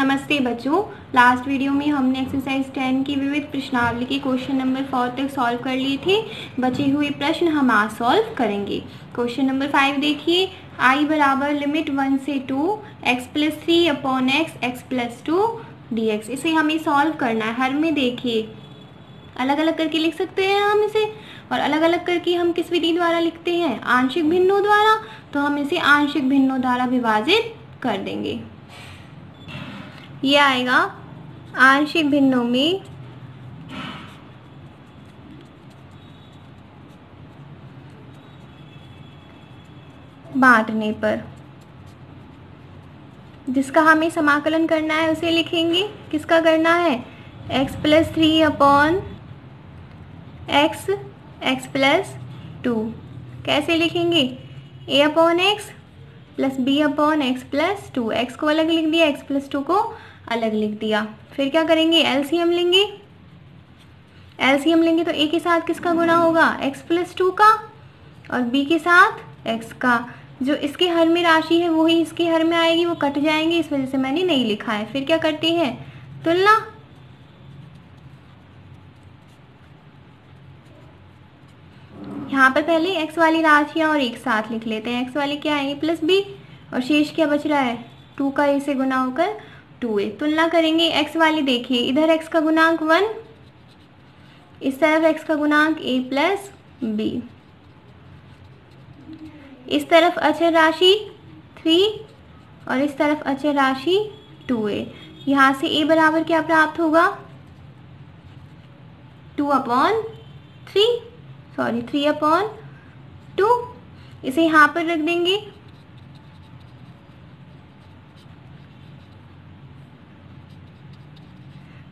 नमस्ते बच्चों। Last video में हमने एक्सरसाइज 10 की विविध प्रश्नावली के क्वेश्चन नंबर 4 तक सॉल्व कर लिए थे। बचे हुए प्रश्न हम आज सॉल्व करेंगे। क्वेश्चन नंबर 5 देखिए, I बराबर लिमिट 1 से 2 x plus 3 upon x plus 2 dx। इसे हमें सॉल्व करना है। हर में देखिए अलग अलग करके लिख सकते हैं हम इसे, और अलग अलग करके हम किस विधि द्वारा लिखते हैं, आंशिक भिन्नों द्वारा। तो हम इसे आंशिक भिन्नों द्वारा विभाजित कर देंगे। ये आएगा आंशिक भिन्नों में बांटने पर। जिसका हमें समाकलन करना है उसे लिखेंगे। किसका करना है, x plus 3 upon x plus 2। कैसे लिखेंगे, a upon x plus b upon x plus 2। x को अलग लिख दिया, x प्लस 2 को अलग लिख दिया। फिर क्या करेंगे, एलसीएम लेंगे। एलसीएम लेंगे तो a के साथ किसका गुणा होगा, x प्लस 2 का, और b के साथ x का। जो इसके हर में राशि है वही इसके हर में आएगी, वो कट जाएंगे, इस वजह से मैंने नहीं लिखा है। फिर क्या करते हैं, तुलना। यहाँ पर पहले x वाली राशियां और एक साथ लिख लेते हैं। x वाली क्या है, a प्लस b, और शेष क्या बच रहा है, 2 का a से गुना होकर 2a। तुलना करेंगे। x वाली देखिए, इधर x का गुणांक 1, इस तरफ x का गुणांक a प्लस b, इस तरफ अचर राशि 3 और इस तरफ अचर राशि 2a। यहाँ से a बराबर क्या प्राप्त होगा, 3 अपॉन 2। इसे यहाँ पर रख देंगे।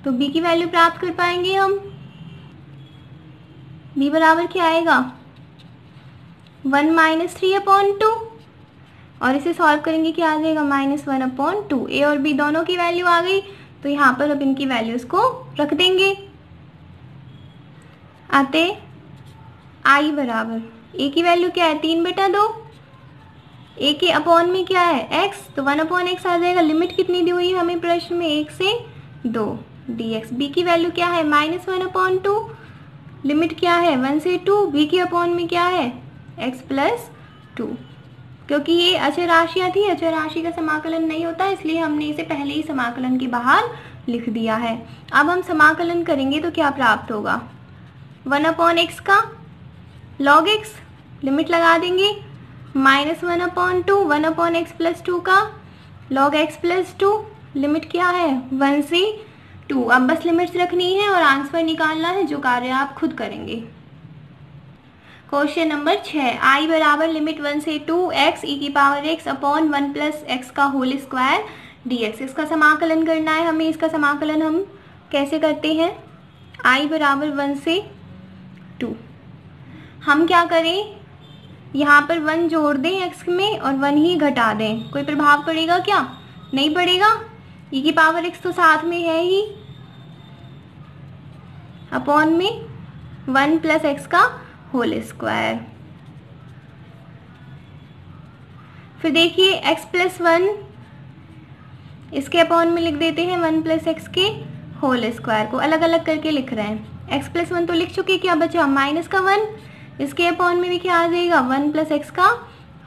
तो b की वैल्यू प्राप्त कर पाएंगे हम। b बराबर क्या आएगा, 1 माइनस 3 अपॉन 2, और इसे सॉल्व करेंगे क्या आ जाएगा, -1 अपॉन 2। a और b दोनों की वैल्यू आ गई, तो यहाँ पर अब इनकी वैल्यूज को रख देंगे। आते i बराबर, a की वैल्यू क्या है, 3/2, a के अपॉन में क्या है x, तो 1 अपॉन x आ जाएगा। लिमिट कितनी दी हुई है हमें प्रश्न में, 1 से 2 dx। b की वैल्यू क्या है, -1 अपॉन 2, लिमिट क्या है 1 से 2, b के अपॉन में क्या है x प्लस 2। क्योंकि ये अचर राशियाँ थी, अचर राशि का समाकलन नहीं होता, इसलिए हमने इसे पहले ही समाकलन के बाहर लिख दिया है। अब हम समाकलन करेंगे तो क्या प्राप्त होगा, 1 अपॉन एक्स का log x, लिमिट लगा देंगे, -1 अपॉन 2, 1 अपॉन एक्स प्लस 2 का log x प्लस 2, लिमिट क्या है 1 से 2। अब बस लिमिट्स रखनी है और आंसर निकालना है, जो कार्य आप खुद करेंगे। क्वेश्चन नंबर 6, i बराबर लिमिट 1 से 2 x e की power x upon 1 plus x का होल स्क्वायर dx। इसका समाकलन करना है हमें। इसका समाकलन हम कैसे करते हैं, i बराबर 1 से 2। हम क्या करें, यहाँ पर 1 जोड़ दें x में और 1 ही घटा दें। कोई प्रभाव पड़ेगा क्या, नहीं पड़ेगा। e की पावर x तो साथ में है ही, अपॉन में 1 प्लस एक्स का होल स्क्वायर। फिर देखिए x प्लस 1, इसके अपॉन में लिख देते हैं 1 प्लस एक्स के होल स्क्वायर को। अलग अलग करके लिख रहे हैं। x प्लस 1 तो लिख चुके, क्या बचा माइनस का 1, इसके अपॉन में भी क्या आ जाएगा 1 प्लस एक्स का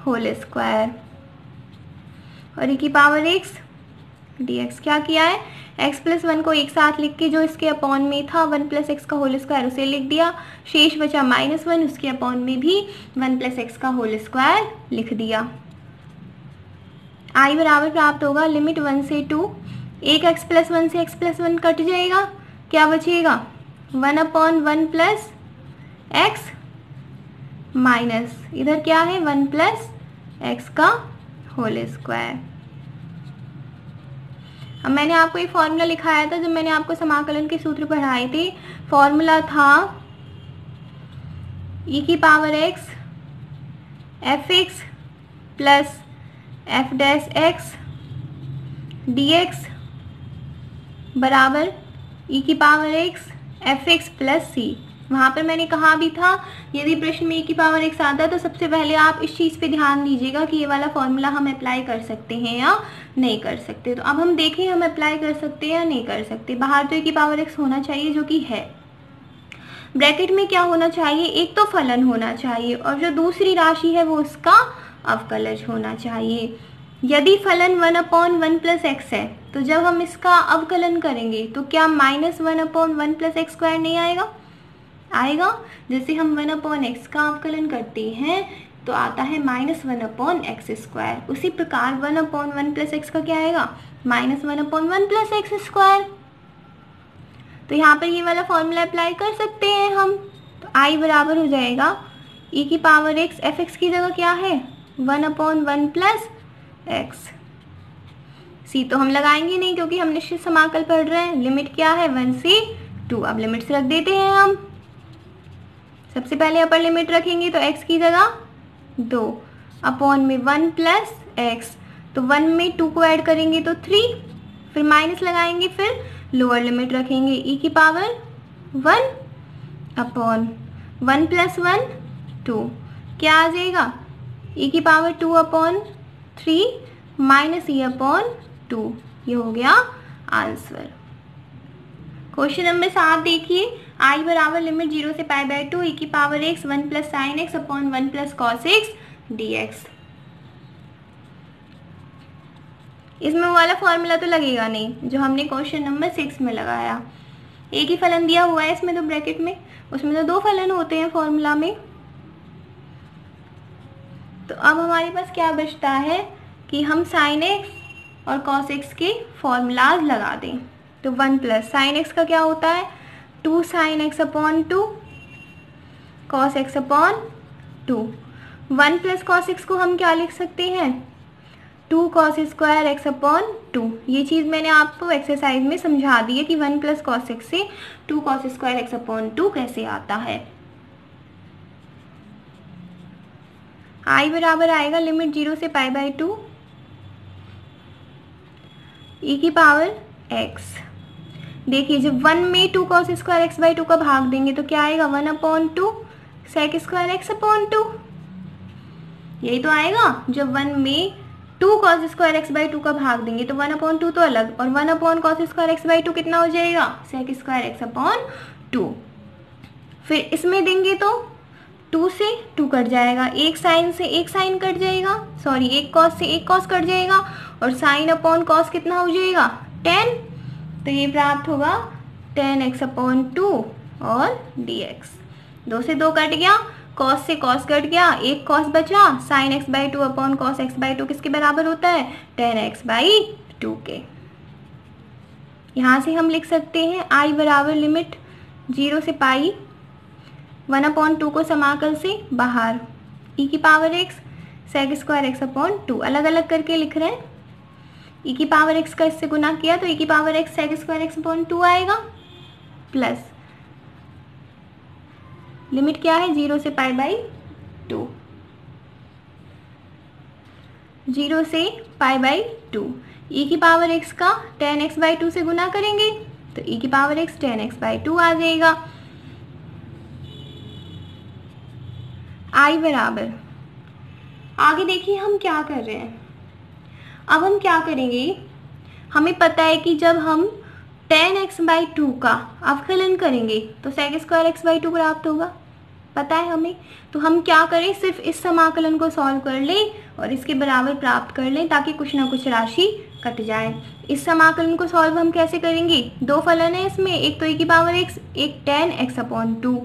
होल स्क्वायर, और e की पावर x dx। क्या किया है, x प्लस 1 को एक साथ लिख के जो इसके अपॉन में था 1 प्लस एक्स का होल स्क्वायर उसे लिख दिया। शेष बचा -1, उसके अपॉन में भी 1 प्लस एक्स का होल स्क्वायर लिख दिया। i बराबर प्राप्त होगा लिमिट 1 से 2, एक x प्लस 1 से x प्लस 1 कट जाएगा, क्या बचेगा 1 अपॉन 1 प्लस एक्स, माइनस इधर क्या है 1 प्लस एक्स का होल स्क्वायर। अब मैंने आपको एक फॉर्मूला लिखाया था जब मैंने आपको समाकलन के सूत्र पढ़ाए थे। फॉर्मूला था e की power x fx plus f dash x dx बराबर e की power x fx plus c वहाँ पर मैंने कहा भी था यदि प्रश्न में e की पावर x आता है तो सबसे पहले आप इस चीज़ पे ध्यान दीजिएगा कि ये वाला फॉर्मूला हम अप्लाई कर सकते हैं या नहीं कर सकते। तो अब हम देखें हम अप्लाई कर सकते हैं या नहीं कर सकते। बाहर तो e की पावर x होना चाहिए जो कि है, ब्रैकेट में क्या होना चाहिए, एक तो फलन होना चाहिए और जो दूसरी राशि है वो उसका अवकलज होना चाहिए। यदि फलन 1/1 प्लस एक्स है तो जब हम इसका अवकलन करेंगे तो क्या -1/1 प्लस एक्स स्क्वायर नहीं आएगा? आएगा। जैसे हम 1/x का अवकलन करते हैं तो आता है -1/x स्क्वायर। उसी प्रकार 1/1 प्लस एक्स का क्या आएगा, -1/1 प्लस एक्स स्क्वायर। तो यहाँ पर ये वाला फॉर्मूला अप्लाई कर सकते हैं हम। तो i बराबर हो जाएगा e की पावर x, fx की जगह क्या है 1/1 प्लस एक्स। c तो हम लगाएंगे नहीं क्योंकि हम निश्चित समाकल पढ़ रहे हैं। लिमिट क्या है 1 से 2। अब लिमिट्स रख देते हैं हम। सबसे पहले अपर लिमिट रखेंगे तो x की जगह 2 अपॉन में 1 प्लस एक्स, तो 1 में 2 को ऐड करेंगे तो 3, फिर माइनस लगाएंगे, फिर लोअर लिमिट रखेंगे e की पावर 1 अपॉन 1 प्लस 1 2, क्या आ जाएगा e की power 2 upon 3 minus e upon 2। ये हो गया आंसर। क्वेश्चन नंबर 7 देखिए, i बराबर लिमिट 0 से π/2 e की power x 1 plus sine x upon 1 plus cos x dx। इसमें वो वाला फॉर्मूला तो लगेगा नहीं जो हमने क्वेश्चन नंबर 6 में लगाया। एक ही फलन दिया हुआ है इसमें तो ब्रैकेट में, उसमें तो 2 फलन होते हैं फॉर्मूला में। तो अब हमारे पास क्या बचता है कि हम साइन एक्स और कॉस एक्स के फॉर्मूलाज लगा दें। तो 1 प्लस साइन एक्स का क्या होता है 2 sign x upon 2 cos x upon 2। 1 plus cos x को हम क्या लिख सकते हैं 2 कॉस स्क्वायर एक्स अपॉन 2। ये चीज़ मैंने आपको एक्सरसाइज में समझा दी है कि 1 प्लस कॉस एक्स से 2 कॉस स्क्वायर एक्स अपॉन 2 कैसे आता है। i बराबर आएगा लिमिट 0 से π/2 e की पावर x। देखिए जब 1 में 2 कॉस स्क्वायर x/2 का भाग देंगे तो क्या आएगा 1/2 सेक स्क्वायर x अपॉन 2। यही तो आएगा। जब 1 में 2 कॉस स्क्वायर x/2 का भाग देंगे तो 1/2 तो अलग, और 1 अपॉन कॉस स्क्वायर x/2 कितना हो जाएगा सेक स्क्वायर x अपॉन 2। फिर इसमें देंगे तो 2 से 2 कट जाएगा, एक साइन से एक साइन कट जाएगा, सॉरी एक कॉस से एक कॉस कट जाएगा, और साइन अपॉन कॉस कितना हो जाएगा 10। तो ये प्राप्त होगा 10x अपॉन 2 और dx। 2 से 2 कट गया, कॉस से कॉस कट गया, एक कॉस बचा, sign x/2 upon cos x/2 किसके बराबर होता है 10x/2 के। यहाँ से हम लिख सकते हैं i बराबर लिमिट 0 से पाई 1/2 को समाकल से बाहर e की power x sec square x upon 2 अलग अलग करके लिख रहे हैं। e की पावर x का इससे गुना किया तो e की power x sec square x upon 2 आएगा, प्लस लिमिट क्या है 0 से π/2, 0 से π/2 e की पावर x का 10x/2 से गुना करेंगे तो e की पावर x 10x/2 आ जाएगा। i बराबर, आगे देखिए हम क्या कर रहे हैं। अब हम क्या करेंगे, हमें पता है कि जब हम 10x/2 का अवकलन करेंगे तो सेक स्क्वायर x/2 प्राप्त होगा, पता है हमें। तो हम क्या करें, सिर्फ इस समाकलन को सॉल्व कर लें और इसके बराबर प्राप्त कर लें ताकि कुछ ना कुछ राशि कट जाए। इस समाकलन को सॉल्व हम कैसे करेंगे, 2 फलन है इसमें, एक तो e की पावर x, एक 10x अपॉन 2।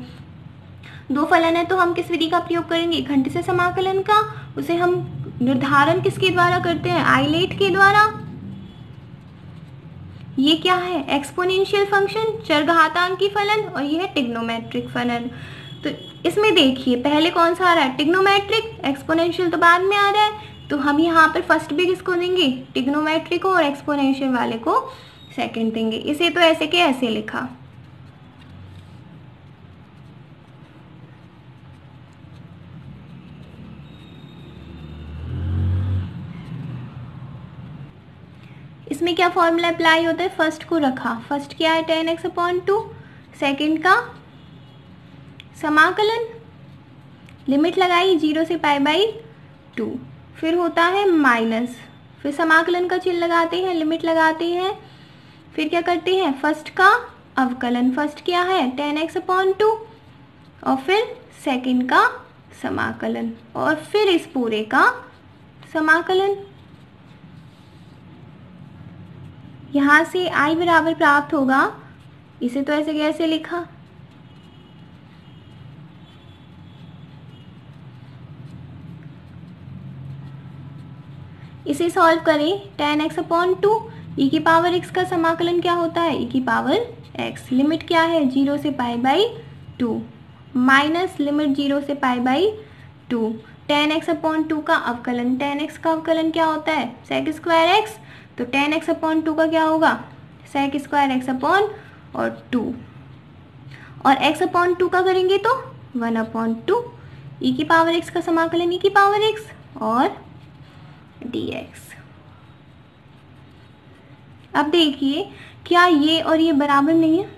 2 फलन है तो हम किस विधि का प्रयोग करेंगे, घंटे से समाकलन का। उसे हम निर्धारण किसके द्वारा करते हैं, आइलेट के द्वारा। ये क्या है एक्सपोनेंशियल फंक्शन, चरघातांकी फलन, और ये है ट्रिग्नोमेट्रिक फलन। तो इसमें देखिए पहले कौन सा आ रहा है ट्रिग्नोमेट्रिक, एक्सपोनेंशियल तो बाद में आ रहा है। तो हम यहाँ पर फर्स्ट भी किसको देंगे ट्रिग्नोमेट्रिक को, और एक्सपोनेंशियल वाले को सेकंड देंगे। इसे तो ऐसे के ऐसे लिखा। इसमें क्या फॉर्मूला अप्लाई होता है, फर्स्ट को रखा, फर्स्ट क्या है 10x अपॉन 2, सेकेंड का समाकलन, लिमिट लगाई 0 से पाई बाई 2, फिर होता है माइनस, फिर समाकलन का चिन्ह लगाते हैं, लिमिट लगाते हैं, फिर क्या करते हैं, फर्स्ट का अवकलन, फर्स्ट क्या है tan x अपॉन 2, और फिर सेकंड का समाकलन, और फिर इस पूरे का समाकलन। यहां से I बराबर प्राप्त होगा, इसे तो ऐसे कैसे लिखा, इसे सॉल्व करें, tan x अपॉन 2, e की पावर x का समाकलन क्या होता है, e की पावर x, लिमिट क्या है 0 से पाई बाई 2, माइनस लिमिट 0 से pi by 2, tan x upon 2 का अवकलन, tan x का अवकलन क्या होता है sec स्क्वायर x, तो tan x अपॉन 2 का क्या होगा sec स्क्वायर x अपॉन और 2, और x अपॉन 2 का करेंगे तो 1 अपॉन 2, e की पावर x का समाकलन e की पावर x और dx। अब देखिए क्या ये और ये बराबर नहीं है,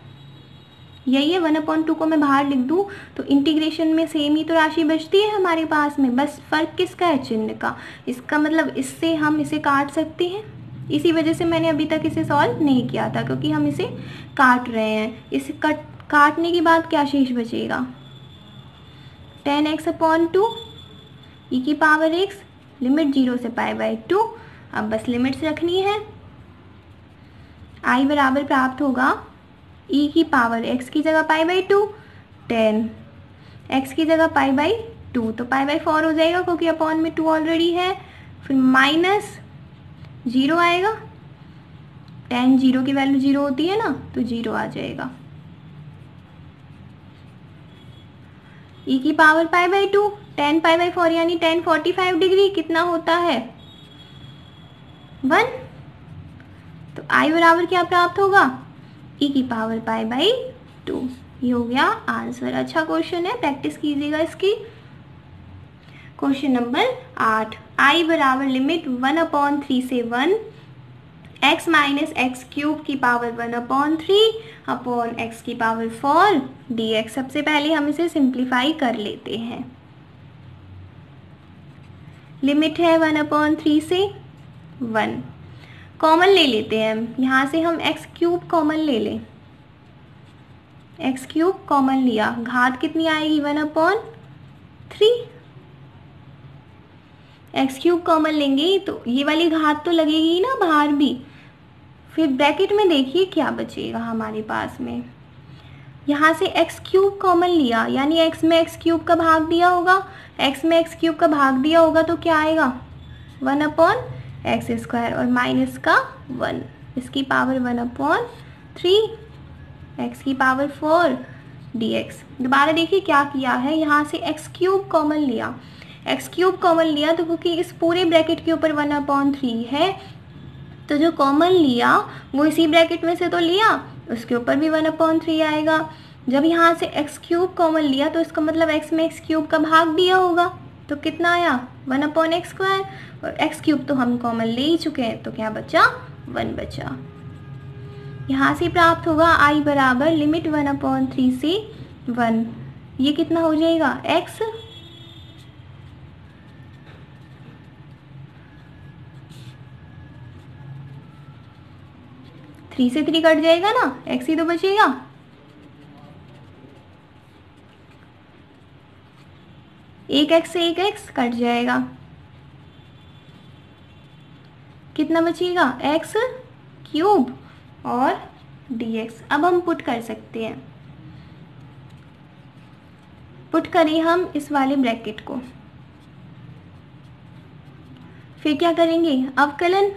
यही है 1/2 को मैं बाहर लिख दूं तो इंटीग्रेशन में सेम ही तो राशि बचती है हमारे पास में, बस फर्क किसका है, चिन्ह का। इसका मतलब इससे हम इसे काट सकते हैं, इसी वजह से मैंने अभी तक इसे सॉल्व नहीं किया था, क्योंकि हम इसे काट रहे हैं। इसे काटने के बाद क्या शेष बचेगा, tan x अपॉन 2 e की पावर x, लिमिट 0 से पाई बाई 2, अब बस लिमिट्स रखनी है। I बराबर प्राप्त होगा e की पावर x की जगह पाई बाई 2, tan x की जगह पाई बाई 2, तो पाई बाई 4 हो जाएगा क्योंकि अपॉन में 2 ऑलरेडी है, फिर माइनस 0 आएगा, tan 0 की वैल्यू 0 होती है ना, तो 0 आ जाएगा। e की power pi by 2, tan pi by 4 यानी tan 45 डिग्री कितना होता है 1, तो I बराबर क्या प्राप्त होगा e की पावर पाई बाई 2, ये हो गया आंसर। अच्छा क्वेश्चन है, प्रैक्टिस कीजिएगा इसकी। क्वेश्चन नंबर 8, I बराबर लिमिट 1/3 से 1 x माइनस एक्स क्यूब की पावर 1/3 अपॉन x की पावर 4 dx। सबसे पहले हम इसे सिंप्लीफाई कर लेते हैं। लिमिट है 1/3 से 1, कॉमन ले लेते हैं हम, यहाँ से हम एक्स क्यूब कॉमन ले लें, एक्स क्यूब कॉमन लिया, घात कितनी आएगी 1/3, एक्स क्यूब कॉमन लेंगे तो ये वाली घात तो लगेगी ना बाहर भी, फिर ब्रैकेट में देखिए क्या बचेगा हमारे पास में, यहाँ से एक्स क्यूब कॉमन लिया यानी एक्स में एक्स क्यूब का भाग दिया होगा, एक्स में एक्स क्यूब का भाग दिया होगा तो क्या आएगा 1/x स्क्वायर और माइनस का 1, इसकी पावर 1/3 x की पावर 4 dx। दोबारा देखिए क्या किया है, यहाँ से एक्स क्यूब कॉमन लिया, एक्स क्यूब कॉमन लिया तो क्योंकि इस पूरे ब्रैकेट के ऊपर 1/3 है तो जो कॉमन लिया वो इसी ब्रैकेट में से तो लिया, उसके ऊपर भी 1/3 आएगा। जब यहाँ से एक्स क्यूब कॉमन लिया तो इसका मतलब एक्स में एक्स क्यूब का भाग दिया होगा, तो कितना आया 1/x स्क्वायर, और एक्स क्यूब तो हम कॉमन ले ही चुके हैं तो क्या बचा 1 बचा। यहाँ से प्राप्त होगा I बराबर लिमिट 1/3 से 1, ये कितना हो जाएगा x, थ्री से 3 कट जाएगा ना, x ही तो बचेगा, एक x से एक x कट जाएगा, कितना बचेगा x क्यूब और dx। अब हम पुट कर सकते हैं, पुट करें हम इस वाले ब्रैकेट को, फिर क्या करेंगे अवकलन,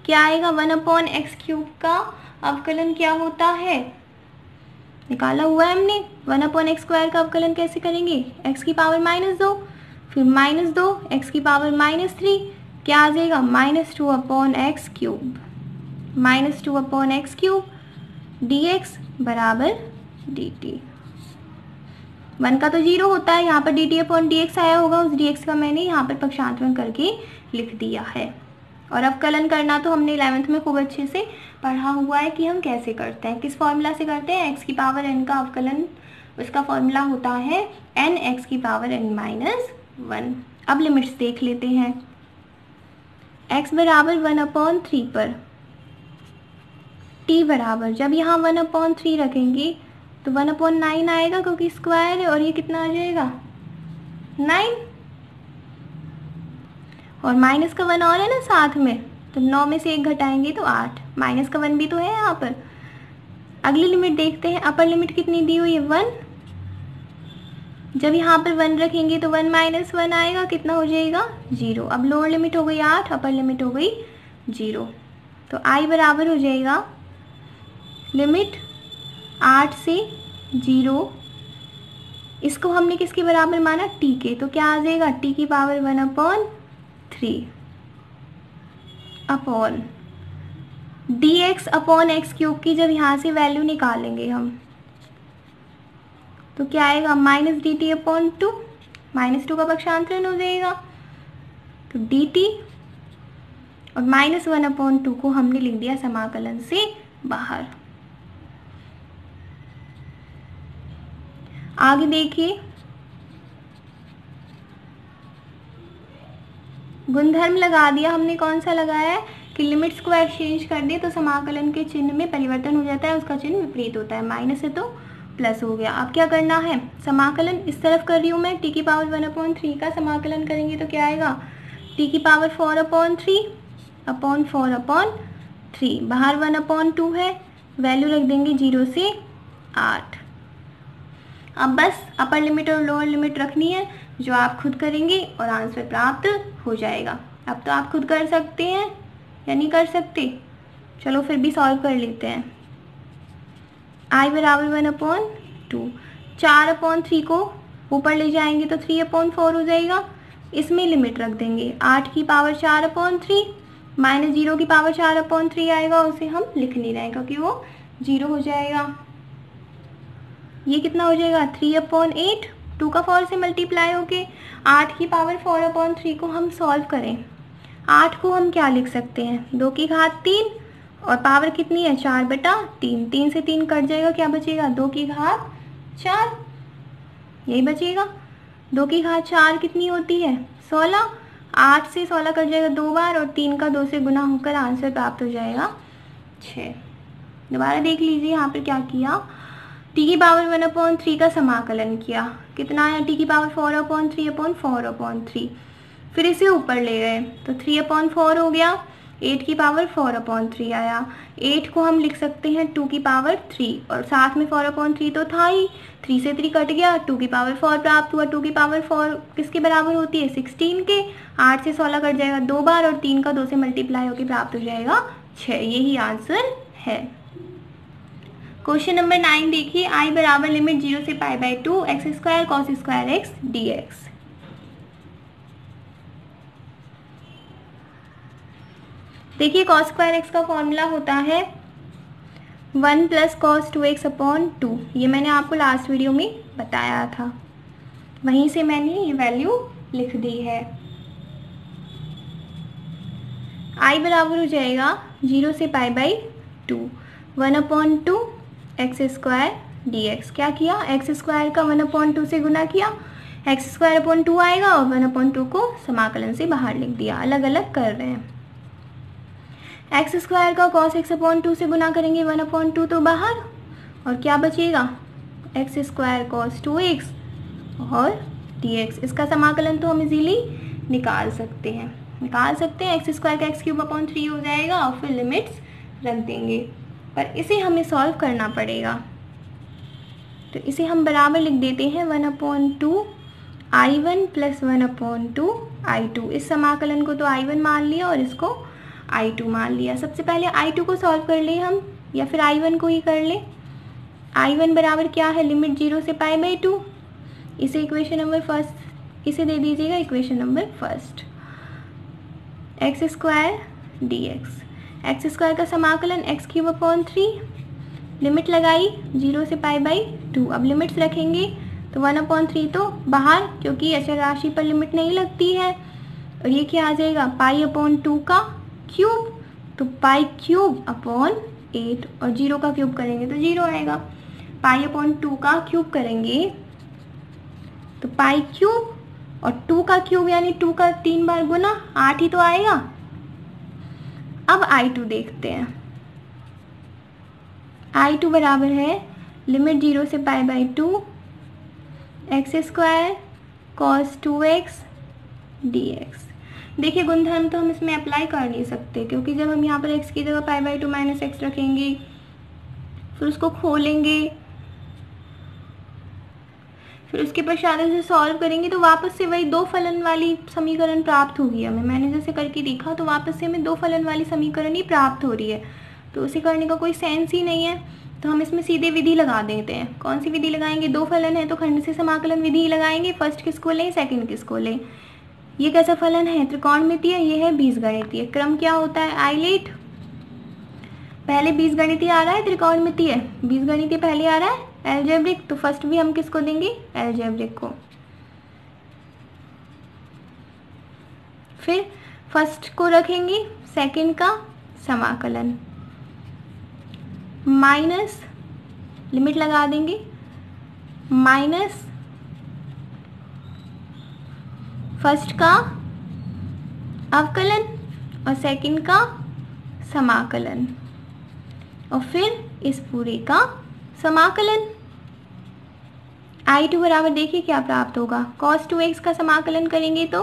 क्या आएगा 1/x क्यूब का अवकलन क्या होता है, निकाला हुआ है हमने, 1/x स्क्वायर का अवकलन कैसे करेंगे, x की पावर -2, फिर -2 x की पावर -3, क्या आ जाएगा -2/x cube, -2/x cube dx बराबर dt। 1 का तो 0 होता है, यहाँ पर dt/dx आया होगा, उस dx का मैंने यहाँ पर पक्षांतरण करके लिख दिया है। और अवकलन करना तो हमने 11th में खूब अच्छे से पढ़ा हुआ है कि हम कैसे करते हैं, किस फॉर्मूला से करते हैं, x की पावर n का अवकलन उसका फॉर्मूला होता है n(x की पावर n-1). अब लिमिट्स देख लेते हैं। x बराबर 1/3 पर t बराबर, जब यहाँ 1/3 रखेंगे तो 1/9 आएगा क्योंकि स्क्वायर है, और ये कितना आ जाएगा 9, और माइनस का 1 और है ना साथ में, तो 9 में से 1 घटाएंगे तो 8, माइनस का 1 भी तो है यहाँ पर। अगली लिमिट देखते हैं, अपर लिमिट कितनी दी हुई है 1, जब यहाँ पर 1 रखेंगे तो 1 - 1 आएगा, कितना हो जाएगा 0। अब लोअर लिमिट हो गई 8, अपर लिमिट हो गई 0, तो i बराबर हो जाएगा लिमिट 8 से 0, इसको हमने किसके बराबर माना t के, तो क्या आ जाएगा t की power 1/3 upon dx upon x cube की जब यहाँ से वैल्यू निकालेंगे हम तो क्या आएगा -dt/2, -2 का पक्षांतरण हो जाएगा तो dt, और -1/2 को हमने लिख दिया समाकलन से बाहर। आगे देखिए, गुणधर्म लगा दिया हमने, कौन सा लगाया है कि लिमिट्स को एक्सचेंज कर दे तो समाकलन के चिन्ह में परिवर्तन हो जाता है, उसका चिन्ह विपरीत होता है, माइनस है तो प्लस हो गया। अब क्या करना है, समाकलन इस तरफ कर रही हूँ मैं, t की पावर 1/3 का समाकलन करेंगे तो क्या आएगा t की पावर 4/3 अपॉन 4/3, बाहर 1/2 है, वैल्यू रख देंगे 0 से 8। अब बस अपर लिमिट और लोअर लिमिट रखनी है, जो आप खुद करेंगे और आंसर प्राप्त हो जाएगा। अब तो आप खुद कर सकते हैं या नहीं कर सकते, चलो फिर भी सॉल्व कर लेते हैं। i बराबर 1/2, 4/3 को ऊपर ले जाएंगे तो 3/4 हो जाएगा, इसमें लिमिट रख देंगे 8 की पावर 4/3 -0 की पावर 4/3 आएगा, उसे हम लिख नहीं रहे क्योंकि वो 0 हो जाएगा। ये कितना हो जाएगा 3/8, 2 का 4 से मल्टीप्लाई होके 8 की पावर 4/3 को हम सॉल्व करें, 8 को हम क्या लिख सकते हैं 2 की घात 3, और पावर कितनी है 4/3, 3 से 3 कट जाएगा, क्या बचेगा 2 की घात 4, यही बचेगा। 2 की घात 4 कितनी होती है 16, 8 से 16 कट जाएगा 2 बार, और 3 का 2 से गुना होकर आंसर प्राप्त हो जाएगा 6। दोबारा देख लीजिए, यहाँ पर क्या किया, t की पावर 1/3 का समाकलन किया, कितना आया t की पावर 4/3/4/3, फिर इसे ऊपर ले गए तो 3/4 हो गया, 8 की पावर 4/3 आया, 8 को हम लिख सकते हैं 2 की पावर 3, और साथ में 4/3 तो था ही, 3 से 3 कट गया, 2 की पावर 4 प्राप्त हुआ। 2 की पावर 4 किसके बराबर होती है 16 के, 8 से 16 कट जाएगा 2 बार, और 3 का 2 से मल्टीप्लाई होकर प्राप्त हो जाएगा 6, यही आंसर है। क्वेश्चन नंबर 9 देखिए, i बराबर लिमिट 0 से π/2 x² cos² x dx। देखिए cos² x का फॉर्मूला होता है 1 + cos 2x/2, ये मैंने आपको लास्ट वीडियो में बताया था, वहीं से मैंने ये वैल्यू लिख दी है। i बराबर हो जाएगा 0 से π/2 1/2 x² dx। क्या किया, x² का 1/2 से गुना किया, x²/2 आएगा, और 1/2 को समाकलन से बाहर लिख दिया, अलग अलग कर रहे हैं। x² का cos x/2 से गुना करेंगे 1/2 तो बाहर, और क्या बचेगा x² cos 2x और dx, इसका समाकलन तो हम इजीली निकाल सकते हैं x² का x³ हो जाएगा, और फिर लिमिट्स रख देंगे, पर इसे हमें सॉल्व करना पड़ेगा, तो इसे हम बराबर लिख देते हैं 1/2 i1 + 1/2 i2। इस समाकलन को तो i1 मान लिया और इसको i2 मान लिया। सबसे पहले i2 को सॉल्व कर ले हम, या फिर i1 को ही कर ले। i1 बराबर क्या है, लिमिट 0 से π/2, इसे इक्वेशन नंबर फर्स्ट, इसे दे दीजिएगा equation number first, x² dx। x² का समाकलन x³/3, लिमिट लगाई 0 से π/2, अब लिमिट्स रखेंगे तो 1/3 तो बाहर, क्योंकि अचर राशि पर लिमिट नहीं लगती है, और ये क्या आ जाएगा π/2 का क्यूब, तो π³ / 8, और 0 का क्यूब करेंगे तो 0 आएगा। पाई अपॉन 2 का क्यूब करेंगे तो पाई क्यूब, और 2 का क्यूब यानी 2 का 3 बार गुना, 8 ही तो आएगा। अब I2 देखते हैं। I2 बराबर है लिमिट 0 से pi by 2 x square cos 2x dx। देखिए गुणधर्म तो हम इसमें अप्लाई कर नहीं सकते, क्योंकि जब हम यहाँ पर x की जगह पाई बाई 2 माइनस एक्स रखेंगे, फिर उसको खोलेंगे, फिर उसके पश्चात इसे सॉल्व करेंगे तो वापस से वही दो फलन वाली समीकरण प्राप्त होगी हमें। मैंने जैसे करके देखा तो वापस से हमें दो फलन वाली समीकरण ही प्राप्त हो रही है, तो उसे करने का कोई सेंस ही नहीं है। तो हम इसमें सीधे विधि लगा देते हैं। कौन सी विधि लगाएंगे? दो फलन है तो खंड से समाकलन विधि ही लगाएंगे। फर्स्ट किसको लें, सेकंड किसको लें? ये कैसा फलन है? त्रिकोणमितीय। ये है बीजगणितीय। क्रम क्या होता है? आइलेट। पहले बीजगणितीय आ रहा है, त्रिकोणमितीय? बीजगणितीय पहले आ रहा है, एल्जेब्रिक। तो फर्स्ट भी हम किसको देंगे? एल्जेब्रिक को। फिर फर्स्ट को रखेंगे सेकंड का समाकलन, माइनस, लिमिट लगा देंगे, माइनस फर्स्ट का अवकलन और सेकंड का समाकलन, और फिर इस पूरे का समाकलन। I2 बराबर देखिए क्या प्राप्त होगा। cos 2x का समाकलन करेंगे तो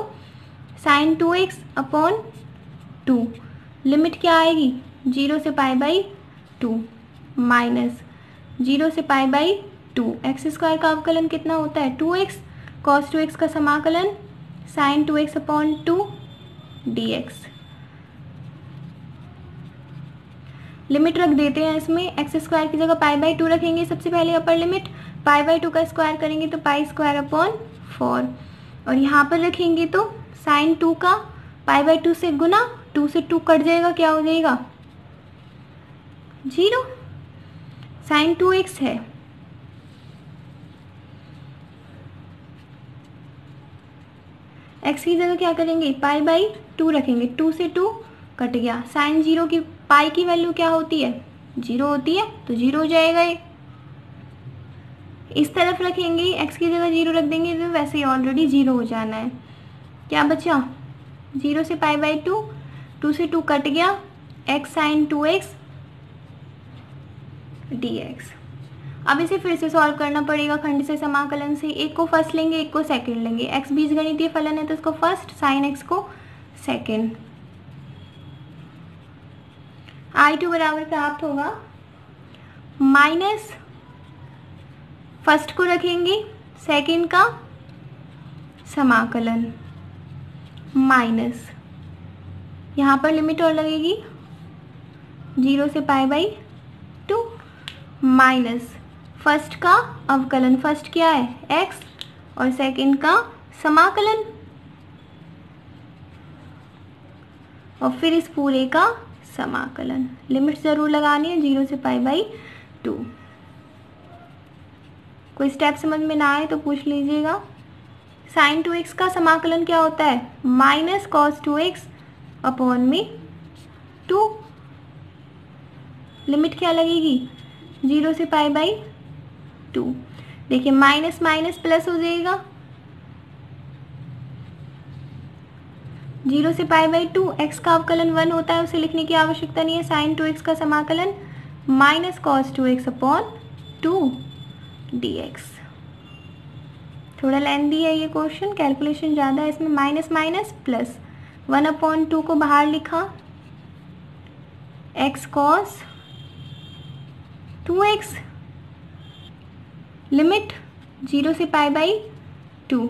sin 2x अपॉन 2, लिमिट क्या आएगी? 0 से पाई बाई 2 माइनस 0 से पाई बाई 2। एक्स स्क्वायर का अवकलन कितना होता है? 2x। cos 2x का समाकलन sin 2x upon 2 dx। Limit रख देते हैं इसमें। एक्स स्क्वायर की जगह पाई बाई 2 रखेंगे सबसे पहले अपर लिमिट, पाई बाई 2 का स्क्वायर करेंगे तो पाई स्क्वायर अपॉन 4, और यहाँ पर रखेंगे तो साइन 2 का पाई बाई 2 से गुना, 2 से 2 कट जाएगा, क्या हो जाएगा? 0। साइन 2x है, x की जगह क्या करेंगे? पाई बाई 2 रखेंगे, 2 से 2 कट गया। साइन 0 की पाई की वैल्यू क्या होती है? 0 होती है, तो 0 हो जाएगा ये। इस तरफ रखेंगे, x की जगह 0 रख देंगे तो वैसे ही ऑलरेडी 0 हो जाना है। क्या बचा? 0 से पाई बाई 2, 2 से 2 कट गया, x साइन 2x dx। अब इसे फिर से सॉल्व करना पड़ेगा खंड से समाकलन से। एक को फर्स्ट लेंगे, एक को सेकंड लेंगे। x बीजगणितीय फलन है तो इसको फर्स्ट, साइन x को सेकंड। I2 बराबर प्राप्त होगा माइनस, फर्स्ट को रखेंगे सेकंड का समाकलन, माइनस यहाँ पर लिमिट और लगेगी 0 से पाई बाई 2 माइनस फर्स्ट का अवकलन, फर्स्ट क्या है? x, और सेकंड का समाकलन, और फिर इस पूरे का समाकलन। लिमिट जरूर लगानी है 0 से पाई बाई 2। कोई स्टेप समझ में ना आए तो पूछ लीजिएगा। साइन 2x का समाकलन क्या होता है? माइनस कॉस 2x अपॉन में 2। लिमिट क्या लगेगी? 0 से पाई बाई 2। देखिए माइनस माइनस प्लस हो जाएगा, 0 से पाई बाई 2। एक्स का अवकलन 1 होता है, उसे लिखने की आवश्यकता नहीं है। साइन 2x का समाकलन minus cos 2x upon 2 dx। थोड़ा लेंथी है ये क्वेश्चन, कैलकुलेशन ज़्यादा है इसमें। माइनस माइनस प्लस, 1 अपॉन 2 को बाहर लिखा, x कॉस 2x, लिमिट 0 से pi by 2,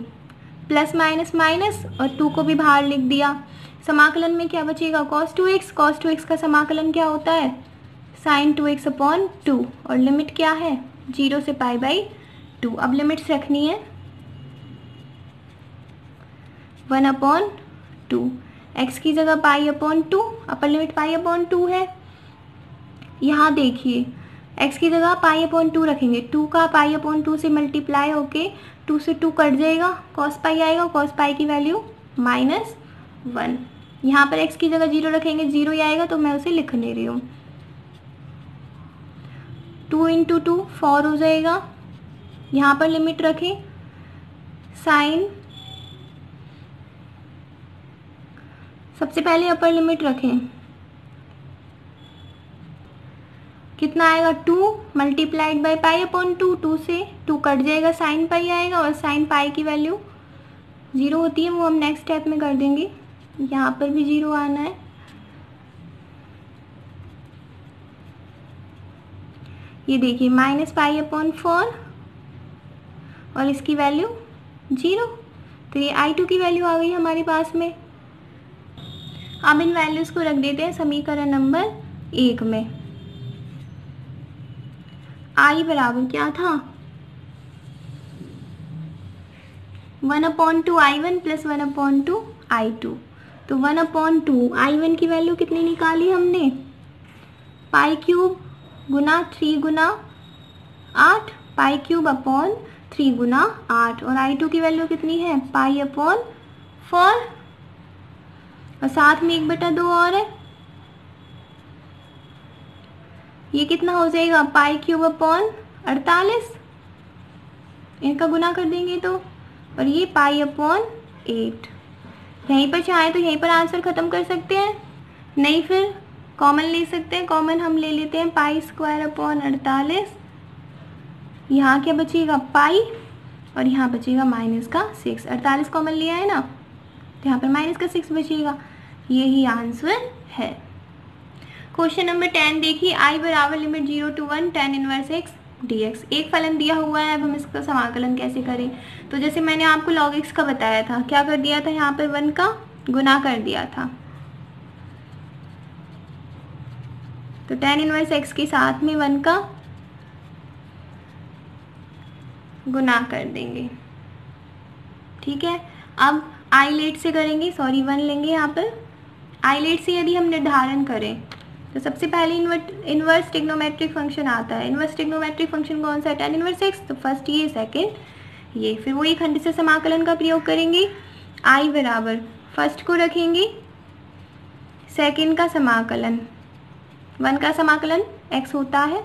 plus minus minus और 2 को भी बाहर लिख दिया। समाकलन में क्या बचेगा? cos 2x। cos 2x का समाकलन क्या होता है? sin 2x अपॉन 2, और लिमिट क्या है? 0 से पाई बाई 2। अब लिमिट्स रखनी है 1 अपॉन 2, एक्स की जगह pi upon 2, upper limit pi upon 2 है। यहाँ देखिए x की जगह पाई अपॉन 2 रखेंगे, 2 का पाई अपॉन 2 से मल्टीप्लाई होके 2 से 2 कट जाएगा, cos पाई आएगा, cos पाई की वैल्यू -1। यहाँ पर x की जगह 0 रखेंगे, 0 ही आएगा, तो मैं उसे लिख नहीं रही हूँ। 2 इंटू 2 4 हो जाएगा। यहाँ पर लिमिट रखें, साइन सबसे पहले अपर लिमिट रखें, कितना आएगा 2 मल्टीप्लाइड बाई पाई अपॉन 2, 2 से 2 कट जाएगा, साइन पाई आएगा और साइन पाई की वैल्यू 0 होती है, वो हम नेक्स्ट स्टेप में कर देंगे। यहाँ पर भी 0 आना है। ये देखिए माइनस पाई अपॉन 4 और इसकी वैल्यू 0, तो ये I2 की वैल्यू आ गई हमारे पास में। अब इन वैल्यूज को रख देते हैं समीकरण नंबर 1 में। I बराबर क्या था 1/2 I1 प्लस 1/2 I2, तो 1/2 I1 की वैल्यू कितनी निकाली हमने, पाई क्यूब गुना 3 गुना 8, पाई क्यूब अपॉन 3 गुना 8, और I2 की वैल्यू कितनी है पाई अपॉन 4 और साथ में 1/2 और है, ये कितना हो जाएगा पाई क्यूब अपॉन 48, इनका गुना कर देंगे तो, और ये पाई अपॉन 8। यहीं पर चाहे तो यहीं पर आंसर खत्म कर सकते हैं, नहीं फिर कॉमन ले सकते हैं। कॉमन हम ले लेते हैं पाई स्क्वायर अपॉन 48, यहाँ क्या बचेगा पाई और यहाँ बचेगा माइनस का 6, 48 कॉमन लिया है ना, तो यहाँ पर माइनस का 6 बचेगा। यही आंसर है। क्वेश्चन नंबर 10 देखिए, I बराबर limit 0 to 1 tan inverse x dx, एक फलन दिया हुआ है। अब हम इसका समाकलन कैसे करें, तो जैसे मैंने आपको log x का बताया था, क्या कर दिया था, यहाँ पर 1 का गुना कर दिया था, तो tan इनवर्स x के साथ में 1 का गुना कर देंगे। ठीक है, अब आइलेट से करेंगे, सॉरी 1 लेंगे यहाँ पर। आइलेट से यदि हम निर्धारण करें तो सबसे पहले इनवर्स ट्रिग्नोमेट्रिक फंक्शन आता है। इनवर्स ट्रिग्नोमेट्रिक फंक्शन कौन सा है, tan इनवर्स x, तो फर्स्ट ये, सेकंड ये, फिर वही खंड से समाकलन का प्रयोग करेंगे। I बराबर फर्स्ट को रखेंगे, सेकंड का समाकलन, 1 का समाकलन x होता है,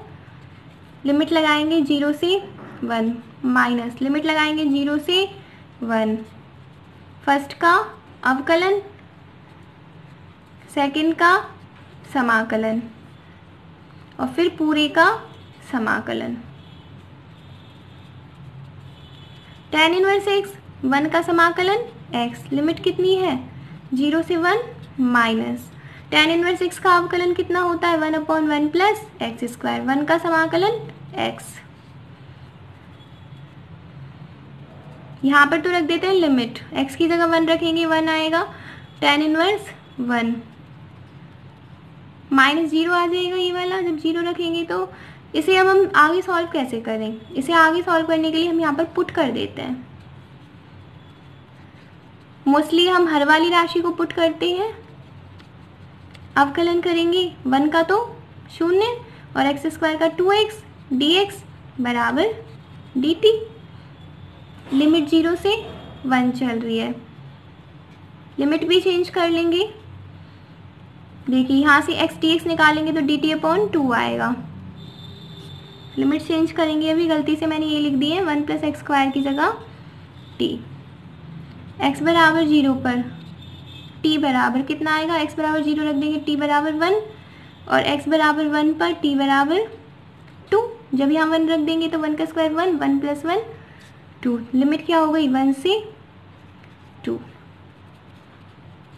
लिमिट लगाएंगे 0 से 1 माइनस लिमिट लगाएंगे 0 से 1, फर्स्ट का अवकलन, सेकंड का समाकलन और फिर पूरे का समाकलन। tan इनवर्स x, 1 का समाकलन x, लिमिट कितनी है 0 से 1 माइनस tan इनवर्स x का अवकलन कितना होता है 1/1 प्लस एक्स स्क्वायर, 1 का समाकलन x। यहाँ पर तो रख देते हैं लिमिट, x की जगह 1 रखेंगे 1 आएगा, tan इनवर्स 1 माइनस 0 आ जाएगा ये वाला, जब 0 रखेंगे तो। इसे अब हम आगे सॉल्व कैसे करें, इसे आगे सॉल्व करने के लिए हम यहाँ पर पुट कर देते हैं। मोस्टली हम हर वाली राशि को पुट करते हैं, अवकलन करेंगे 1 का तो 0 और एक्स स्क्वायर का 2x dx बराबर dt, लिमिट 0 से 1 चल रही है, लिमिट भी चेंज कर लेंगे। देखिए यहाँ से x dx निकालेंगे तो dt अपॉन 2 आएगा, लिमिट चेंज करेंगे, अभी गलती से मैंने ये लिख दी है 1 प्लस एक्स स्क्वायर की जगह t, x बराबर 0 पर t बराबर कितना आएगा, x बराबर 0 रख देंगे, t बराबर 1 और x बराबर 1 पर t बराबर 2, जब यहाँ 1 रख देंगे तो 1 का स्क्वायर 1, 1 प्लस 1 2, लिमिट क्या हो गई 1 से 2।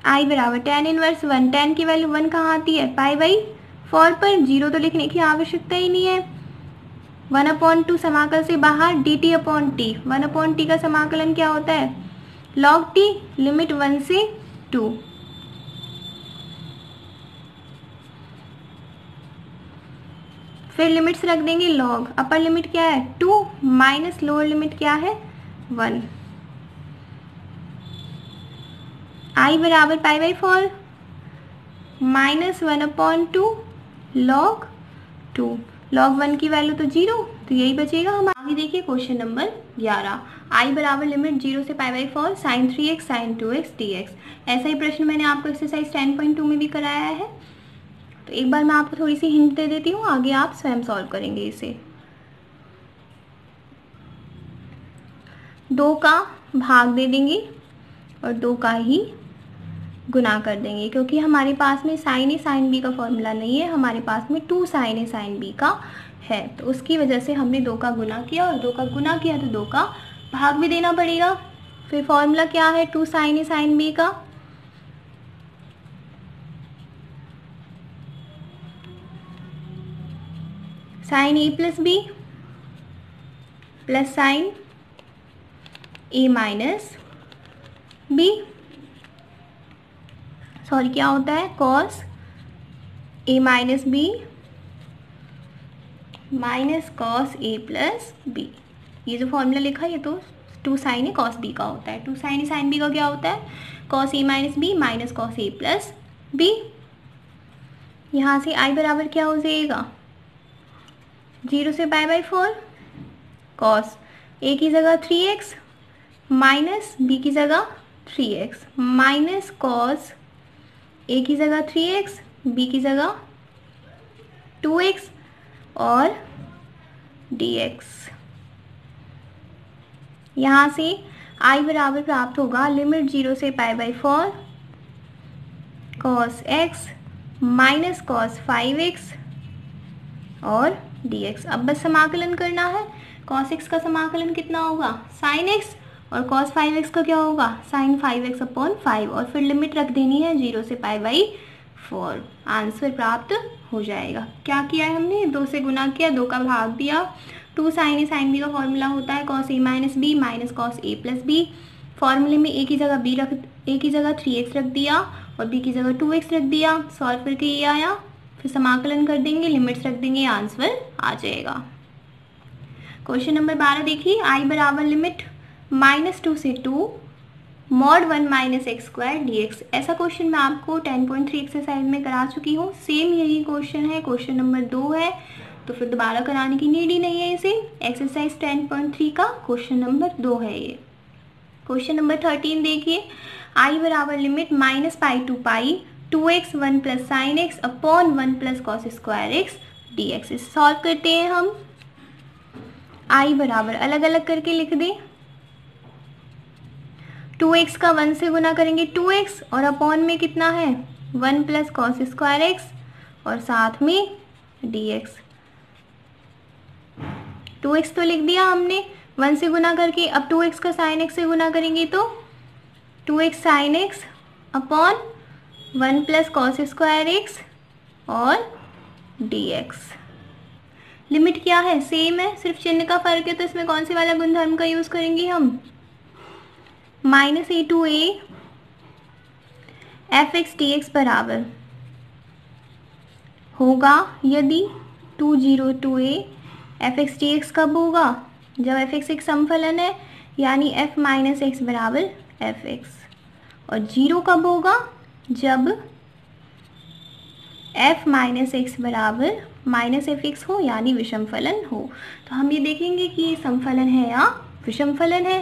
I बराबर tan इनवर्स 1, tan की वैल्यू 1 कहाँ आती है पाई बाई 4 पर, 0 तो लिखने की आवश्यकता ही नहीं है, 1/2 समाकल से बाहर dt अपॉन टी, 1/t का समाकलन क्या होता है log t, लिमिट 1 से 2। फिर लिमिट्स रख देंगे log, अपर लिमिट क्या है 2 माइनस लोअर लिमिट क्या है 1। I बराबर pi by 4 minus 1/2 log 2, log 1 की वैल्यू तो 0, तो यही बचेगा। हम आगे देखिए क्वेश्चन नंबर 11, I बराबर लिमिट 0 से pi by 4 sin 3x sin 2x dx। ऐसा ही प्रश्न मैंने आपको एक्सरसाइज 10.2 में भी कराया है, तो एक बार मैं आपको थोड़ी सी हिंट दे देती हूँ, आगे आप स्वयं सॉल्व करेंगे इसे। 2 का भाग दे देंगे और 2 का ही गुना कर देंगे, क्योंकि हमारे पास में साइन ए साइन बी का फॉर्मूला नहीं है, हमारे पास में 2 साइन ए साइन बी का है। तो उसकी वजह से हमने 2 का गुना किया, और 2 का गुना किया तो 2 का भाग भी देना पड़ेगा। फिर फॉर्मूला क्या है 2 साइन ए साइन बी का, साइन ए प्लस बी प्लस साइन ए माइनस बी, सॉरी क्या होता है cos A minus B minus cos A plus B. ये जो फॉर्मूला लिखा है ये तो 2 साइन ए कॉस बी का होता है। 2 साइन ए साइन बी का क्या होता है cos A minus B minus cos A plus B. यहाँ से आई बराबर क्या हो जाएगा 0 से π/4, कॉस ए की जगह 3x माइनस बी की जगह 3x माइनस कॉस ए की जगह 3x बी की जगह 2x और dx। यहाँ से i बराबर प्राप्त होगा लिमिट 0 से π/4 cos x minus cos 5x और dx। अब बस समाकलन करना है, cos x का समाकलन कितना होगा sin x और cos 5x का क्या होगा sin 5x अपॉन 5, और फिर लिमिट रख देनी है 0 से π/4। आंसर प्राप्त हो जाएगा। क्या किया है हमने 2 से गुना किया, 2 का भाग दिया। 2 साइन ए साइन बी का फॉर्मूला होता है cos a minus B minus cos A plus B. फॉर्मूले में a की जगह 3x रख दिया और b की जगह 2x रख दिया। सॉल्व करके ये आया, फिर समाकलन कर देंगे, लिमिट्स रख देंगे, आंसर आ जाएगा। क्वेश्चन नंबर 12 देखिए, i बराबर लिमिट -2 से 2 mod 1 minus x square dx। ऐसा क्वेश्चन मैं आपको 10.3 एक्सरसाइज में करा चुकी हूँ। सेम यही क्वेश्चन है, क्वेश्चन नंबर 2 है, तो फिर दोबारा कराने की नीड ही नहीं है इसे। एक्सरसाइज 10.3 का क्वेश्चन नंबर 2 है ये। क्वेश्चन नंबर 13 देखिए, i बराबर limit -π to π 2x 1 plus sine x upon 1 plus cos square x dx। इसे सॉल्व करते हैं हम। i बराबर अलग अलग करके लिख दें, 2x का 1 से गुना करेंगे 2x और अपॉन में कितना है 1 प्लस कॉस स्क्वायर एक्स और साथ में dx। 2x तो लिख दिया हमने 1 से गुना करके, अब 2x का साइन x से गुना करेंगे तो 2x sine x upon 1 plus cos square x और dx। लिमिट क्या है सेम है, सिर्फ चिन्ह का फर्क है, तो इसमें कौन से वाला गुणधर्म का यूज करेंगे हम -a to a fx dx बराबर होगा यदि 2 0 to a fx dx कब होगा जब fx एक समफलन है, यानी f माइनस एक्स बराबर fx, और 0 कब होगा जब f माइनस एक्स बराबर माइनस fx हो, यानी विषम फलन हो। तो हम ये देखेंगे कि ये समफलन है या विषम फलन है।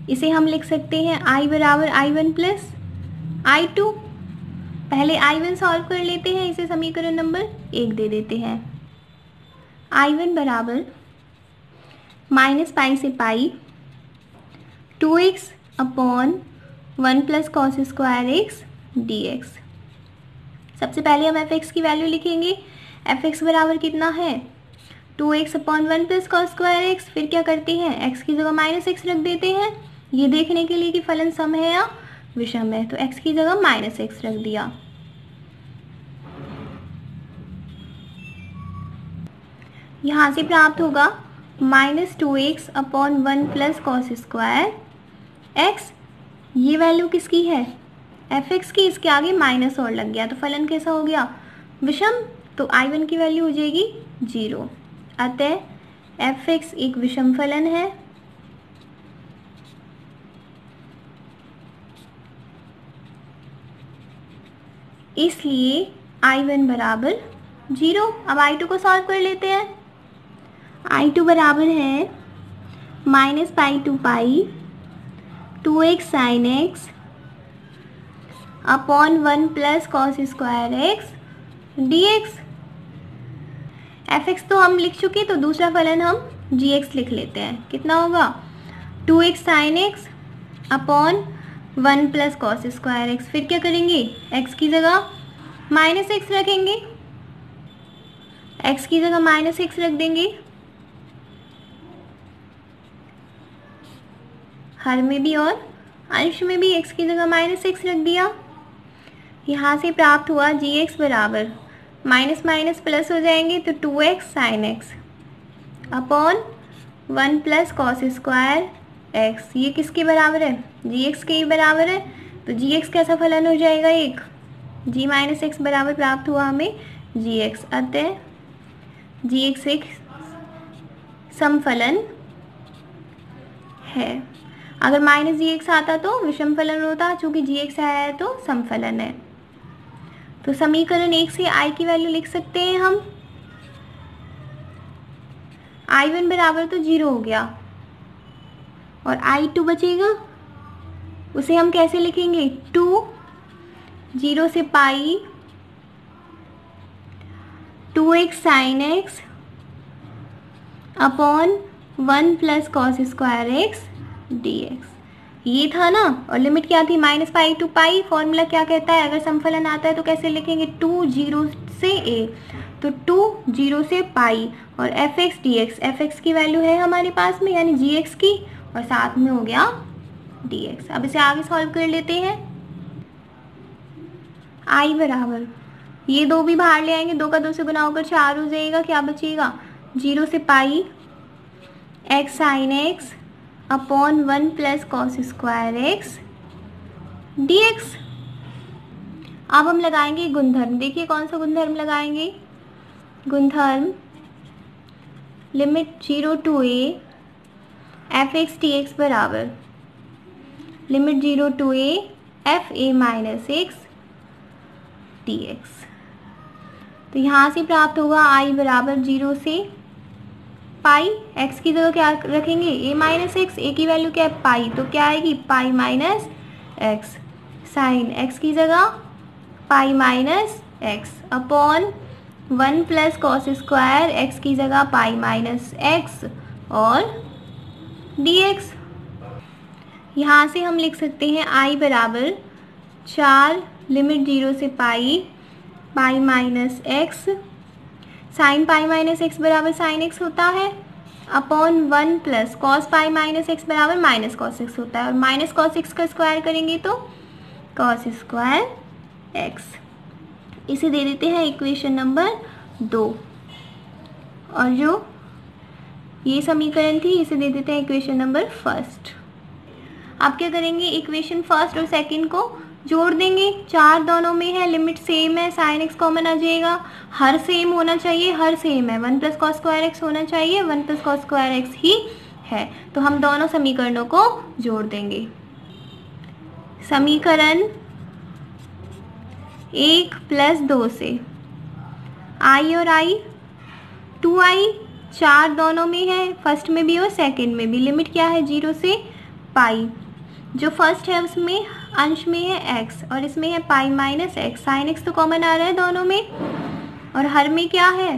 इसे हम लिख सकते हैं i बराबर i1 प्लस i2। पहले i1 सॉल्व कर लेते हैं, इसे समीकरण नंबर 1 दे देते हैं। i1 बराबर -π से π 2x upon 1 plus cos square x dx। सबसे पहले हम fx की वैल्यू लिखेंगे। fx बराबर कितना है 2x upon 1 plus cos square x. फिर क्या करते हैं x की जगह -x रख देते हैं, ये देखने के लिए कि फलन सम है या विषम है, तो x की जगह -x रख दिया। यहाँ से प्राप्त होगा -2x upon 1 plus cos square x. ये वैल्यू किसकी है fx की, इसके आगे माइनस और लग गया तो फलन कैसा हो गया विषम, तो i1 की वैल्यू हो जाएगी 0। अतः fx एक विषम फलन है। इसलिए i1 बराबर 0। अब i2 को सॉल्व कर लेते हैं। i2 बराबर है -π to π 2x sin x upon 1 plus cos square x dx। fx तो हम लिख चुके, तो दूसरा फलन हम gx लिख लेते हैं। कितना होगा 2x sin x upon 1 plus cos square x. फिर क्या करेंगे, x की जगह माइनस एक्स रखेंगे, x की जगह माइनस एक्स रख देंगे, हर में भी और अंश में भी x की जगह माइनस एक्स रख दिया। यहाँ से प्राप्त हुआ gx बराबर माइनस माइनस प्लस हो जाएंगे, तो 2x sin x upon 1 plus cos square x. ये किसके बराबर है, gx के ही बराबर है। तो gx कैसा फलन हो जाएगा, एक g माइनस एक्स बराबर प्राप्त हुआ हमें gx। अतः gx एक समफलन है। अगर माइनस gx आता तो विषम फलन होता, चूंकि gx आया है तो समफलन है। तो समीकरण 1 से i की वैल्यू लिख सकते हैं हम। i1 बराबर तो 0 हो गया और i2 बचेगा, उसे हम कैसे लिखेंगे, 2 0 से pi 2x sin x upon 1 plus cos square x dx। ये था ना, और लिमिट क्या थी, minus pi to pi. Formula क्या कहता है, अगर समफलन आता है तो कैसे लिखेंगे, 2 0 से a, तो 2 0 से पाई और fx dx। fx की वैल्यू है हमारे पास में, यानी gx की, और साथ में हो गया dx। अब इसे आगे सॉल्व कर लेते हैं। i बराबर, ये दो भी बाहर ले आएंगे, 2 का 2 से गुना होकर 4 हो जाएगा। क्या बचेगा, 0 से पाई x sin x upon 1 plus cos square x dx। अब हम लगाएंगे गुणधर्म। देखिए कौन सा गुणधर्म लगाएंगे, गुणधर्म limit 0 to a fx dx बराबर limit 0 to a fa minus x dx। तो यहाँ से प्राप्त होगा i बराबर 0 से पाई, x की जगह क्या रखेंगे, a माइनस एक्स। a की वैल्यू क्या है, पाई, तो क्या आएगी, pi minus x sine x की जगह pi minus x upon 1 plus cos square x की जगह पाई माइनस एक्स और dx। यहाँ से हम लिख सकते हैं i बराबर 4 लिमिट 0 से pi pi minus x, sine pi minus x बराबर साइन एक्स होता है, upon 1 plus cos pi minus x बराबर माइनस कॉस एक्स होता है, और माइनस कॉस एक्स का स्क्वायर करेंगे तो कॉस स्क्वायर एक्स। इसे दे देते हैं इक्वेशन नंबर 2, और जो ये समीकरण थी इसे दे देते हैं इक्वेशन नंबर 1। आप क्या करेंगे, इक्वेशन 1 और 2 को जोड़ देंगे। 4 दोनों में है, लिमिट सेम है, साइन एक्स कॉमन आ जाएगा, हर सेम होना चाहिए, हर सेम है, 1 प्लस कॉस स्क्वायर एक्स होना चाहिए, 1 प्लस कॉस स्क्वायर एक्स ही है। तो हम दोनों समीकरणों को जोड़ देंगे। समीकरण 1 प्लस 2 से i और i 2i 4 दोनों में है, फर्स्ट में भी और सेकंड में भी। लिमिट क्या है, 0 से पाई। जो फर्स्ट है उसमें अंश में है x और इसमें है पाई माइनस एक्स, साइन एक्स तो कॉमन आ रहा है दोनों में, और हर में क्या है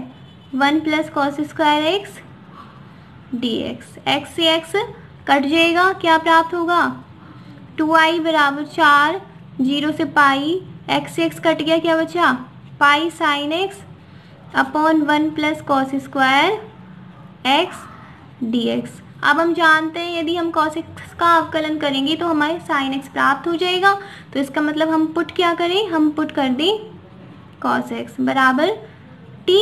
1 plus cos square x dx। x से x कट जाएगा, क्या प्राप्त होगा, 2i बराबर 4 0 से पाई, x से x कट गया, क्या बचा, pi sine x upon 1 plus cos square x dx। अब हम जानते हैं यदि हम cos x का अवकलन करेंगे तो हमारे sin x प्राप्त हो जाएगा। तो इसका मतलब हम पुट क्या करें, हम पुट कर दें cos x बराबर t।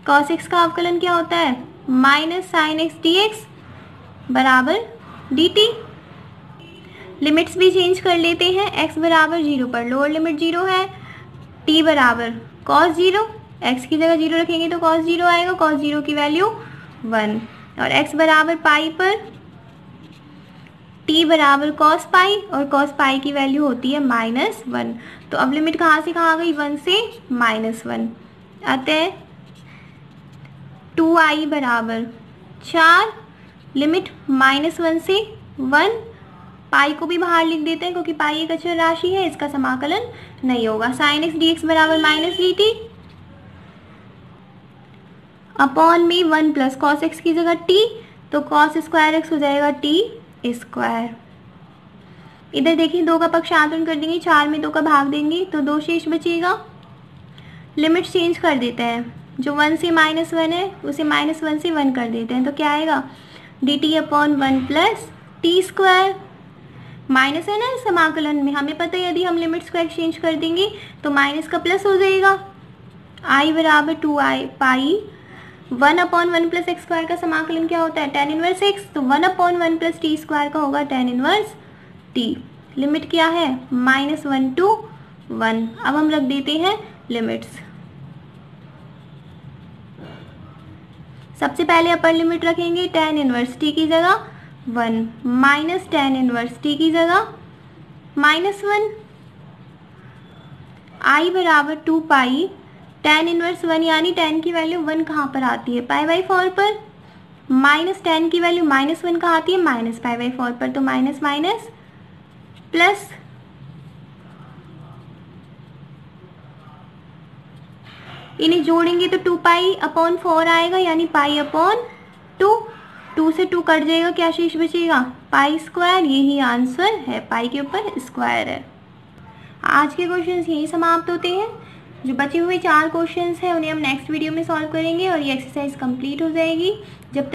cos x का अवकलन क्या होता है, माइनस साइन एक्स dx बराबर dt। लिमिट्स भी चेंज कर लेते हैं। x बराबर 0 पर लोअर लिमिट 0 है, t बराबर cos 0, x की जगह 0 रखेंगे तो cos 0 आएगा, cos 0 की वैल्यू 1, और x बराबर पाई पर t बराबर cos पाई, और cos पाई की वैल्यू होती है -1। तो अब लिमिट कहाँ से कहाँ आ गई, 1 से -1। अतः 2i बराबर 4 लिमिट -1 से 1। पाई को भी बाहर लिख देते हैं क्योंकि पाई एक अचर राशि है, इसका समाकलन नहीं होगा। साइन एक्स डी एक्स बराबर -dt, अपॉन में 1 प्लस कॉस एक्स की जगह टी, तो कॉस स्क्वायर एक्स हो जाएगा टी स्क्वायर। इधर देखिए 2 का पक्षांतरण कर देंगे, 4 में 2 का भाग देंगे तो 2 शेष बचेगा। लिमिट चेंज कर देते हैं, जो 1 से -1 है उसे -1 से 1 कर देते हैं, तो क्या आएगा D T upon 1 plus T square. Minus है ना इस समाकलन में, हमें पता है यदि हम लिमिट्स को एक्सचेंज कर देंगे तो माइनस का प्लस हो जाएगा। आई बराबर 2 पाई 1 अपॉन 1 प्लस एक्स स्क्वायर का समाकलन क्या होता है tan इनवर्स एक्स, तो 1 अपॉन 1 प्लस टी स्क्वायर का होगा tan इनवर्स टी। लिमिट क्या है -1 to 1। अब हम रख देते हैं लिमिट्स। सबसे पहले अपर लिमिट रखेंगे tan इनवर्स टी की जगह 1 माइनस tan इनवर्स टी की जगह -1। आई बराबर 2 पाई tan इनवर्स 1 यानी tan की वैल्यू 1 कहाँ पर आती है π/4 पर, माइनस tan की वैल्यू -1 कहाँ आती है -π/4 पर, तो माइनस माइनस प्लस। इन्हें जोड़ेंगे तो 2 पाई अपॉन 4 आएगा यानी पाई अपॉन 2, 2 से 2 कट जाएगा, क्या शेष बचेगा पाई स्क्वायर। यही आंसर है, पाई के ऊपर स्क्वायर है। आज के क्वेश्चंस यही समाप्त होते हैं। जो बचे हुए 4 क्वेश्चंस हैं उन्हें हम नेक्स्ट वीडियो में सॉल्व करेंगे और ये एक्सरसाइज कंप्लीट हो जाएगी। जब